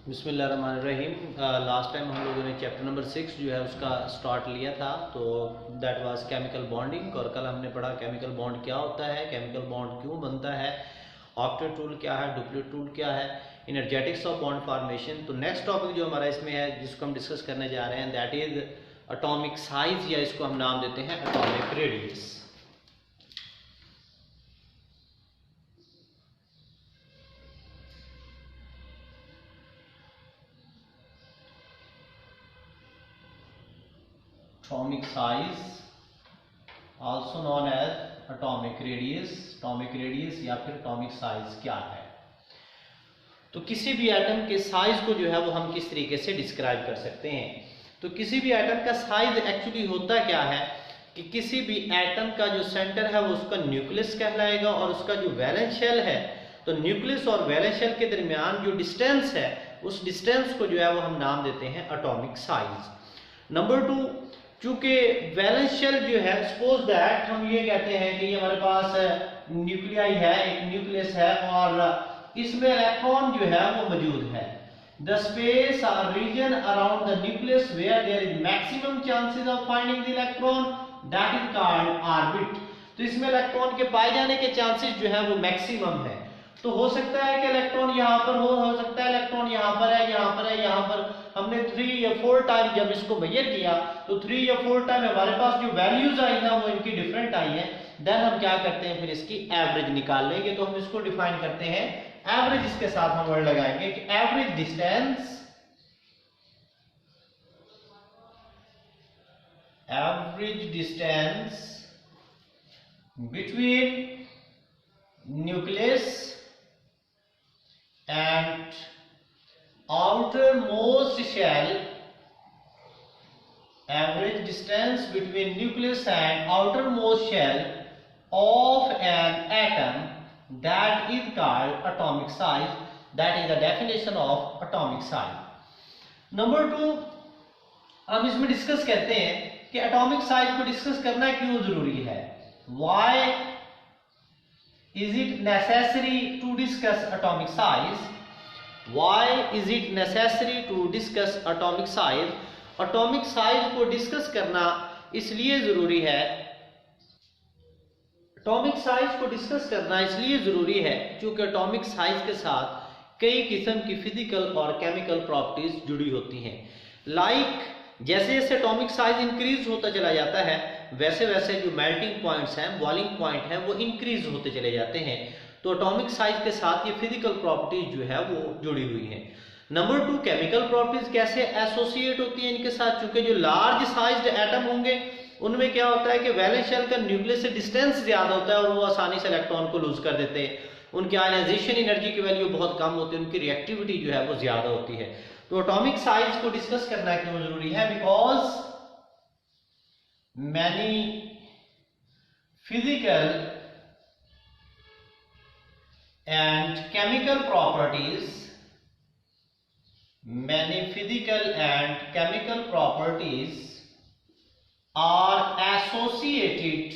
बिस्मिल्लाहिर्रहमानिर्रहीम। Last time हम लोगों ने चैप्टर नंबर 6 जो है उसका स्टार्ट लिया था, तो दैट वाज केमिकल बॉन्डिंग। और कल हमने पढ़ा केमिकल बॉन्ड क्या होता है, केमिकल बॉन्ड क्यों बनता है, ऑक्टेट रूल क्या है, डुप्लीट रूल क्या है, एनर्जेटिक्स ऑफ बॉन्ड फॉर्मेशन। तो नेक्स्ट टॉपिक जो हमारा इसमें है जिसको हम डिस्कस करने जा रहे हैं दैट इज एटॉमिक साइज, या इसको हम नाम देते हैं atomic radius. Atomic size also known as atomic radius। atomic radius या फिर atomic size क्या है? तो किसी भी एटम के साइज को जो है वो हम किस तरीके से डिस्क्राइब कर सकते हैं। तो किसी भी एटम का साइज एक्चुअली होता क्या है कि किसी भी एटम का जो सेंटर है वो उसका न्यूक्लियस कहलाएगा, और उसका जो वैलेंस शेल है, तो न्यूक्लियस और वैलेंस शेल के दरमियान जो डिस्टेंस है उस डिस्टेंस को जो है वो हम नाम देते हैं एटॉमिक साइज। नंबर 2, चूंकि वैलेंस शेल जो है, सपोज दैट हम ये कहते हैं कि ये हमारे पास न्यूक्लियाई है, एक न्यूक्लियस है और इसमें इलेक्ट्रॉन जो है वो मौजूद है। द स्पेस और region around the nucleus where there is maximum chances of finding the electron that is called orbit. तो इसमें इलेक्ट्रॉन के पाए जाने के चांसेस जो है वो मैक्सिमम है। तो हो सकता है कि इलेक्ट्रॉन यहाँ पर हो सकता है इलेक्ट्रॉन यहाँ पर है, यहाँ पर है, यहाँ पर। हमने 3 या 4 टाइम जब इसको मेजर किया तो 3 या 4 टाइम हमारे पास जो वैल्यूज आई ना वो इनकी डिफरेंट आई है। देन हम क्या करते हैं, फिर इसकी एवरेज निकाल लेंगे। तो हम इसको डिफाइन करते हैं एवरेज, इसके साथ हम वर्ड लगाएंगे कि average distance between nucleus and outermost shell, average distance between nucleus and outermost shell of an atom, that is called atomic size. That is the definition of atomic size. Number 2, हम इसमें discuss करते हैं कि atomic size को discuss करना क्यों जरूरी है। Why is it necessary to discuss atomic size? Why is it necessary to discuss atomic size? Atomic size को डिस्कस करना इसलिए जरूरी है, एटॉमिक साइज को डिस्कस करना इसलिए जरूरी है क्योंकि एटॉमिक साइज के साथ कई किस्म की फिजिकल और केमिकल प्रॉपर्टीज जुड़ी होती हैं। जैसे जैसे एटॉमिक साइज इंक्रीज होता चला जाता है वैसे वैसे जो मेल्टिंग पॉइंट्स हैं, बॉइलिंग पॉइंट हैं, वो इंक्रीज होते चले जाते हैं। तो एटॉमिक साइज के साथ ये फिजिकल प्रॉपर्टीज जो है वो जुड़ी हुई हैं। नंबर 2, केमिकल प्रॉपर्टीज कैसे एसोसिएट होती हैं इनके साथ। चूंकि जो लार्ज साइज्ड एटम होंगे उनमें क्या होता है कि वैलेंस शेल का न्यूक्लियस से डिस्टेंस ज्यादा होता है और वो आसानी से इलेक्ट्रॉन को लूज कर देते हैं। उनकी आयनाइजेशन एनर्जी की वैल्यू बहुत कम होती है, उनकी रिएक्टिविटी जो है वो ज्यादा होती है। तो एटॉमिक साइज को डिस्कस करना क्यों जरूरी है? Because many physical and chemical properties are associated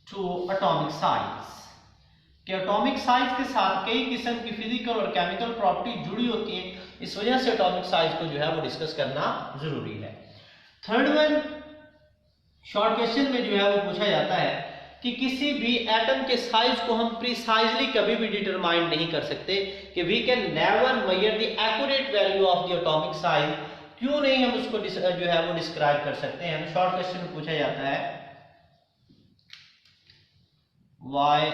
to atomic size। कि एटॉमिक साइज के साथ कई किस्म की फिजिकल और केमिकल प्रॉपर्टी जुड़ी होती हैं, इस वजह से एटॉमिक साइज को जो है वो डिस्कस करना जरूरी है। थर्ड वन, शॉर्ट क्वेश्चन में जो है वो पूछा जाता है कि किसी भी एटम के साइज को हम प्रिसाइजली कभी भी डिटरमाइन नहीं कर सकते, कि we can never measure the accurate value of the atomic size. क्यों नहीं हम उसको जो है वो डिस्क्राइब कर सकते हैं? शॉर्ट क्वेश्चन में पूछा जाता है why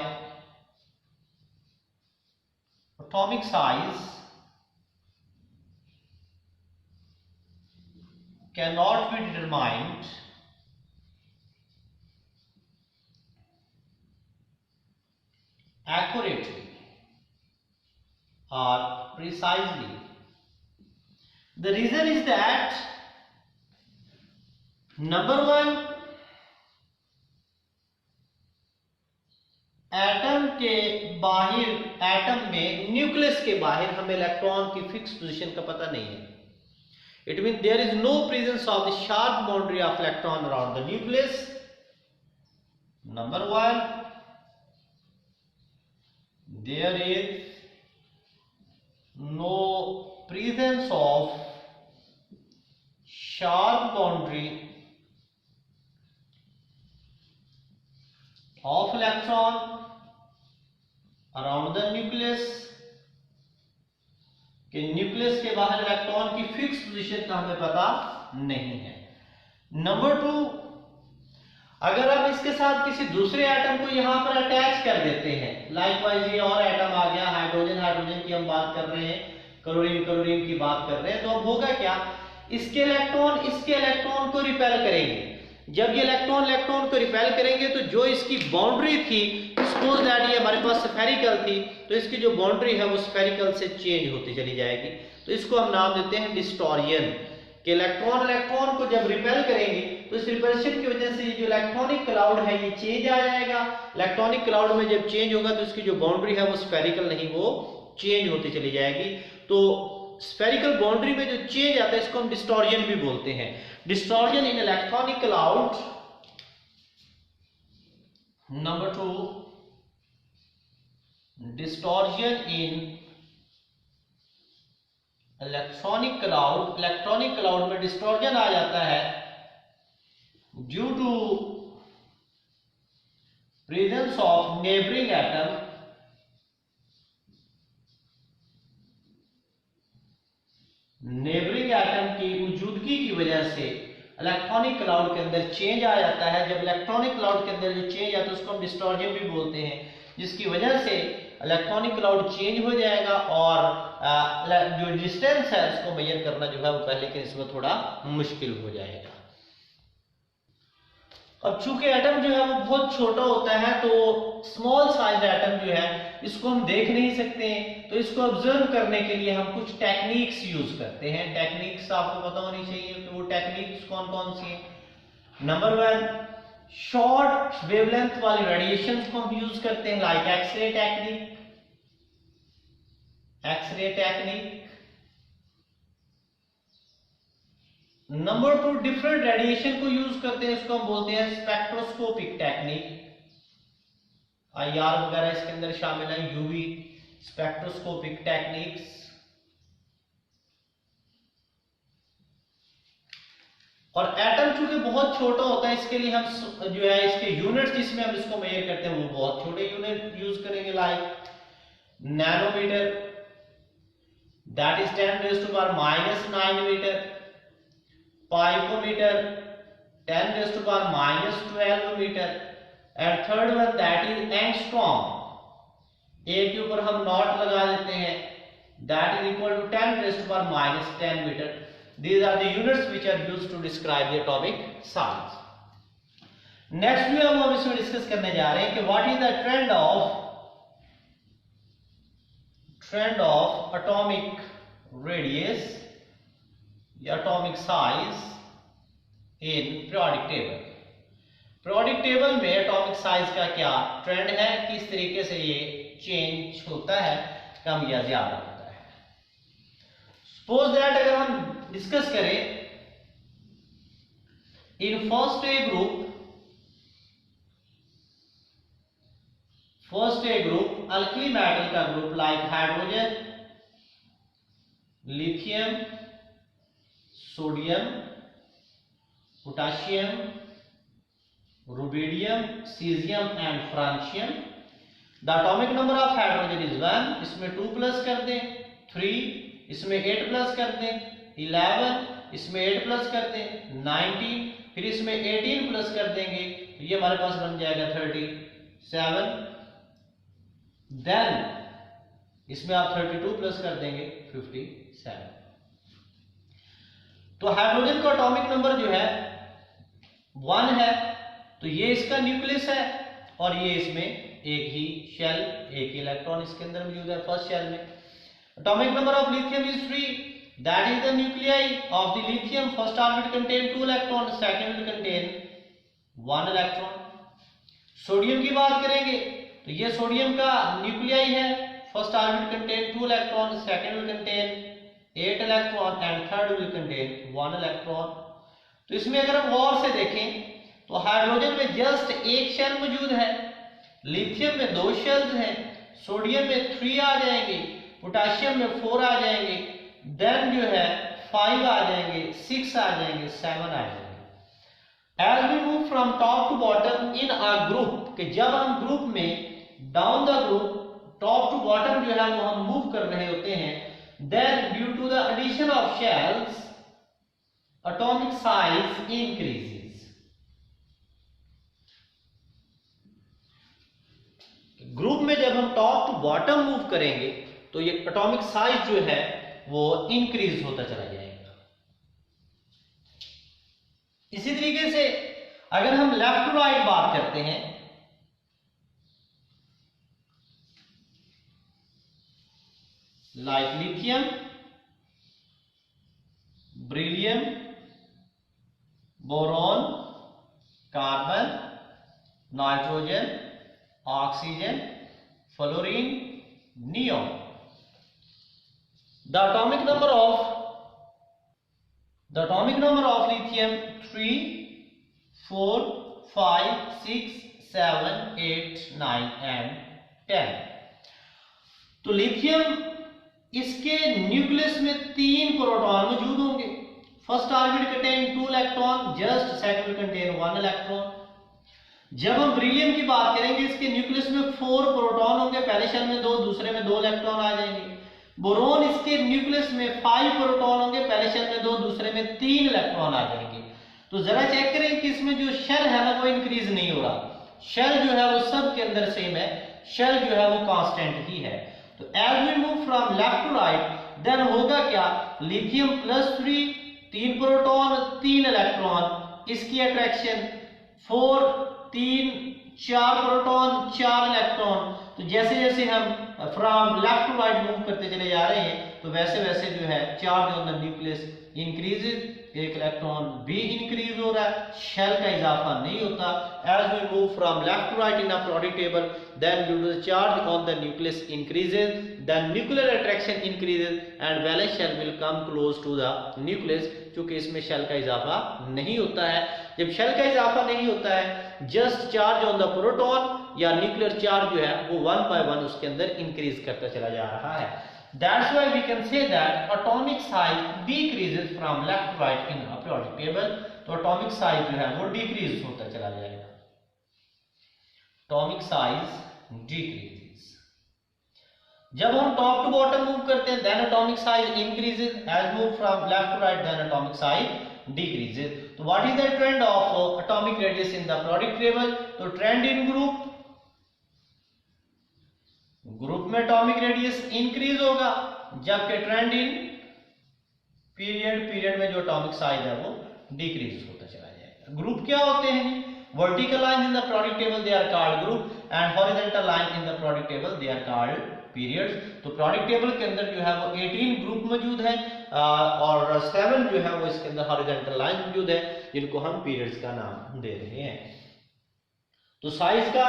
atomic size cannot be determined accurately or precisely. The reason is that number 1, atom के बाहर, एटम में न्यूक्लियस के बाहर हमें इलेक्ट्रॉन की फिक्स पोजीशन का पता नहीं है। It mean there is no presence of the sharp boundary of electron around the nucleus. Number 1, there is no presence of sharp boundary of electron around the nucleus, कि nucleus के बाहर electron की fix position का हमें पता नहीं है। Number 2, अगर आप इसके साथ किसी दूसरे एटम को यहां पर अटैच कर देते हैं, लाइकवाइज ये और एटम आ गया, हाइड्रोजन हाइड्रोजन की हम बात कर रहे हैं, क्लोरीन क्लोरीन की बात कर रहे हैं, तो अब होगा क्या, इसके इलेक्ट्रॉन को रिपेल करेंगे। जब ये इलेक्ट्रॉन को रिपेल करेंगे तो जो इसकी बाउंड्री थी, सपोज दैट ये हमारे पास स्फेरिकल थी, तो इसकी जो बाउंड्री है वो स्फेरिकल से चेंज होती चली जाएगी। तो इसको हम नाम देते हैं डिस्टॉर्शन, कि इलेक्ट्रॉन को जब रिपेल करेंगे तो इस रिपल्शन की वजह से ये जो इलेक्ट्रॉनिक क्लाउड है ये चेंज आ जाएगा। इलेक्ट्रॉनिक क्लाउड में जब चेंज होगा तो इसकी जो बाउंड्री है वो स्फेरिकल नहीं, वो चेंज होती चली जाएगी। तो स्फेरिकल बाउंड्री में जो चेंज आता है इसको हम डिस्टॉर्शन भी बोलते हैं। Distortion in electronic cloud. Number 2, distortion in electronic cloud में डिस्टॉर्शन आ जाता है due to presence of neighbouring atom की मौजूदगी की वजह से इलेक्ट्रॉनिक क्लाउड के अंदर चेंज आ जाता है। जब इलेक्ट्रॉनिक क्लाउड के अंदर जो चेंज आता है उसको हम डिस्टॉर्शन भी बोलते हैं, जिसकी वजह से इलेक्ट्रॉनिक क्लाउड चेंज हो जाएगा और जो डिस्टेंस है उसको मेजर करना जो है वो पहले के निस्बत थोड़ा मुश्किल हो जाएगा। अब चूंकि एटम जो है वो बहुत छोटा होता है तो स्मॉल साइज एटम जो है इसको हम देख नहीं सकते, तो इसको ऑब्जर्व करने के लिए हम कुछ टेक्निक्स यूज करते हैं। टेक्निक्स आपको पता होनी चाहिए कि वो टेक्निक्स कौन कौन सी है। नंबर 1, शॉर्ट वेवलेंथ वाली रेडिएशन को हम यूज करते हैं, like X ray technique. Number 2, different radiation को यूज करते हैं, इसको हम बोलते हैं स्पेक्ट्रोस्कोपिक टेक्निक। IR वगैरह इसके अंदर शामिल है, यूवी स्पेक्ट्रोस्कोपिक टेक्निक्स। और एटम चूंकि बहुत छोटा होता है इसके लिए हम जो है इसके यूनिट जिसमें हम इसको मेजर करते हैं वो बहुत छोटे यूनिट यूज करेंगे, like nanometre, that is 10⁻⁻9 metre, picometre 10⁻⁻12 metre, and third one that is angstrom. A के ऊपर हम नॉट लगा देते हैं, that is equal to 10⁻10 metre. These are the units which are used to describe the atomic size. Next जो हम इसमें डिस्कस करने जा रहे हैं कि what is the trend of atomic radius या atomic size in periodic table. periodic table में atomic size का क्या ट्रेंड है, किस तरीके से ये चेंज होता है, कम या ज्यादा होता है। सपोज दैट अगर हम डिस्कस करें in first A group alkali metal का group like hydrogen, lithium, sodium, potassium, rubidium, caesium and francium. The atomic number of hydrogen is 1, इसमें 2 प्लस कर दें, 3, इसमें 8 प्लस कर दें, 11, इसमें 8 प्लस कर दें, 19, फिर इसमें 18 प्लस कर देंगे, ये हमारे पास बन जाएगा 37, देन इसमें आप 32 प्लस कर देंगे 57। तो हाइड्रोजन का एटॉमिक नंबर जो है 1 है, तो ये इसका न्यूक्लियस है और ये इसमें एक ही शेल, एक ही इलेक्ट्रॉन इसके अंदर मौजूद है फर्स्ट शेल में। Atomic number of lithium is 3, that is the nuclei of the lithium. First orbit contain 2 electrons, second will contain 1 electron. Sodium की बात करेंगे तो ये सोडियम का न्यूक्लियाई है, first orbit contain 2 electron, second will contain 8 electron and third will contain 1 electron. तो इसमें अगर हम गौर से देखें तो हाइड्रोजन में जस्ट एक शेल मौजूद है, लिथियम में 2 शेल्स हैं, सोडियम में 3 आ जाएंगे, पोटेशियम में 4 आ जाएंगे, देन जो है 5 आ जाएंगे, 6 आ जाएंगे, 7 आ जाएंगे। As we move from top to bottom in a group, कि जब हम ग्रुप में down the group top to bottom जो है वो हम मूव कर रहे होते हैं, then due to the addition of shells atomic size increases। Group में जब हम टॉप टू बॉटम मूव करेंगे तो ये एटॉमिक साइज जो है वो इंक्रीज होता चला जाएगा। इसी तरीके से अगर हम लेफ्ट टू राइट बात करते हैं, like lithium, beryllium, boron, carbon, nitrogen, oxygen, fluorine, neon. The atomic number of lithium 3, 4, 5, 6, 7, 8, 9 and 10। तो लिथियम इसके न्यूक्लियस में 3 प्रोटॉन मौजूद होंगे। First orbit contain 2 electron, just second contain 1 electron. जब हम बेरिलियम की बात करेंगे इसके न्यूक्लियस में 4 प्रोटॉन होंगे, पहले शेल में 2, दूसरे में 2 इलेक्ट्रॉन आ जाएंगे। बोरोन इसके न्यूक्लियस में 5 प्रोटॉन होंगे, पहले शेल में 2, दूसरे में 3 इलेक्ट्रॉन आ जाएंगे। तो जरा चेक करें कि इसमें जो शेल है ना वो इंक्रीज नहीं हो रहा, शेल जो है वो सब के अंदर सेम है, शेल जो है वो कांस्टेंट ही है। तो as we move from left to right then होगा क्या, लिथियम +3, 3 प्रोटॉन 3 इलेक्ट्रॉन, इसकी अट्रैक्शन 4, 3, 4 प्रोटॉन 4 इलेक्ट्रॉन। तो जैसे जैसे हम from left to right move करते चले जा रहे हैं तो वैसे वैसे जो है charge on the nucleus increases, 1 electron भी इंक्रीज हो रहा है, शेल का इजाफा नहीं होता। As we move from left to right in a periodic table then due to the charge on the nucleus increases, then nuclear attraction increases and valence shell will come close to the nucleus। क्योंकि इसमें shell का इजाफा नहीं होता है। जब shell का इजाफा नहीं होता है, just charge on the proton या न्यूक्लियर चार्ज जो है वो 1 by 1 उसके अंदर इंक्रीज करता चला जा रहा है। That's why we can say that atomic size decreases from left to right in a periodic table। तो atomic size जो है वो decrease होता चला जाएगा, atomic size decreases। जब हम टॉप टू बॉटम मूव करते हैं then atomic size increases, as move from left to right then atomic size decreases। तो what is the trend of atomic radius in the periodic table? तो trend in group में atomic radius increase होगा, जबकि trend in period में जो atomic size है वो decrease होता चला जाएगा। ग्रुप क्या होते हैं? Vertical line in the periodic table they are called group and horizontal line in the periodic table they are called periods. तो periodic table के अंदर जो है वो 18 ग्रुप मौजूद है और 7 जो है वो इसके अंदर हॉरिजॉन्टल लाइन मौजूद है जिनको हम पीरियड्स का नाम दे रहे हैं। तो साइज का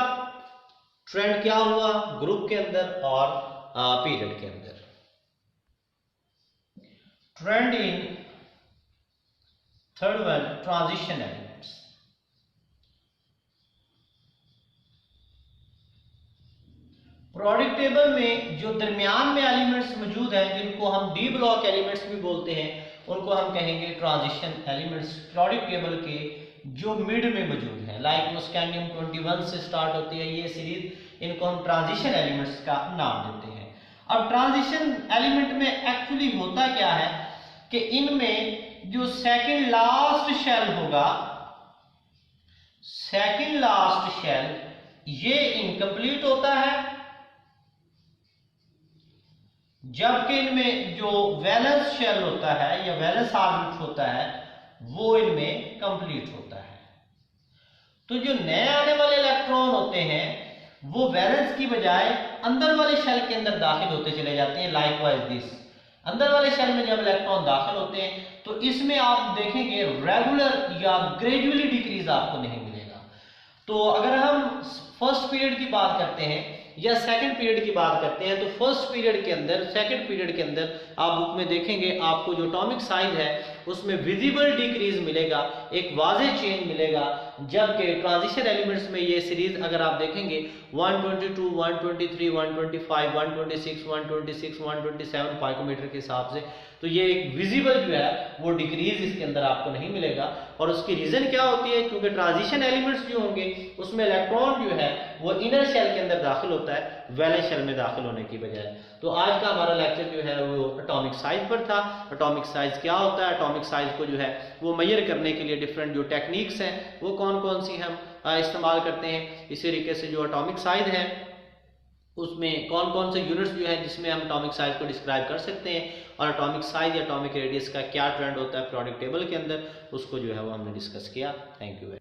ट्रेंड क्या हुआ ग्रुप के अंदर और पीरियड के अंदर। Trend in third one, transition elements. periodic table में जो दरमियान में एलिमेंट्स मौजूद हैं जिनको हम डी ब्लॉक एलिमेंट्स भी बोलते हैं, उनको हम कहेंगे ट्रांजिशन एलिमेंट्स। periodic टेबल के जो मिड में मौजूद है, लाइक वो स्कैंडियम 21 से स्टार्ट होती है ये सीरीज, इनको हम ट्रांजिशन एलिमेंट्स का नाम देते हैं। अब ट्रांजिशन एलिमेंट में एक्चुअली होता क्या है कि इनमें जो सेकंड लास्ट शेल होगा, सेकंड लास्ट शेल ये इनकम्प्लीट होता है, जबकि इनमें जो वैलेंस शेल होता है या वैलेंस ऑर्बिट होता है वो इनमें कंप्लीट होता है। तो जो नए आने वाले इलेक्ट्रॉन होते हैं वो वैलेंस की बजाय अंदर वाले शेल के अंदर दाखिल होते चले जाते हैं। लाइकवाइज दिस, अंदर वाले शेल में जब इलेक्ट्रॉन दाखिल होते हैं तो इसमें आप देखेंगे रेगुलर या ग्रेजुअली डिक्रीज आपको नहीं मिलेगा। तो अगर हम फर्स्ट पीरियड की बात करते हैं या सेकंड पीरियड की बात करते हैं तो फर्स्ट पीरियड के अंदर, सेकंड पीरियड के अंदर आप बुक में देखेंगे आपको जो एटॉमिक साइज है उसमें विजिबल डिक्रीज मिलेगा, एक वाज़ेह चेंज मिलेगा। जबकि ट्रांजिशन एलिमेंट्स में ये सीरीज अगर आप देखेंगे 122, 123, 125, 126, 126, 127 पाइकोमीटर के हिसाब से, तो ये एक विजिबल जो है वो डिक्रीज इसके अंदर आपको नहीं मिलेगा। और उसकी रीजन क्या होती है, क्योंकि ट्रांजिशन एलिमेंट्स जो होंगे उसमें इलेक्ट्रॉन जो है वो इनर शेल के अंदर दाखिल होता है वैलेंस शेल में दाखिल होने की बजाय। तो आज का हमारा लेक्चर जो है वो एटॉमिक साइज पर था। एटॉमिक साइज क्या होता है, एटॉमिक साइज को जो है वो मेजर करने के लिए डिफरेंट जो टेक्निक्स हैं वो कौन कौन सी हम इस्तेमाल करते हैं। इसी तरीके से जो एटॉमिक साइज है उसमें कौन कौन से यूनिट्स जो है जिसमें हम एटॉमिक साइज को डिस्क्राइब कर सकते हैं, और एटॉमिक साइज या एटॉमिक रेडियस का क्या ट्रेंड होता है पीरियोडिक टेबल के अंदर, उसको जो है वो हमने डिस्कस किया। Thank you.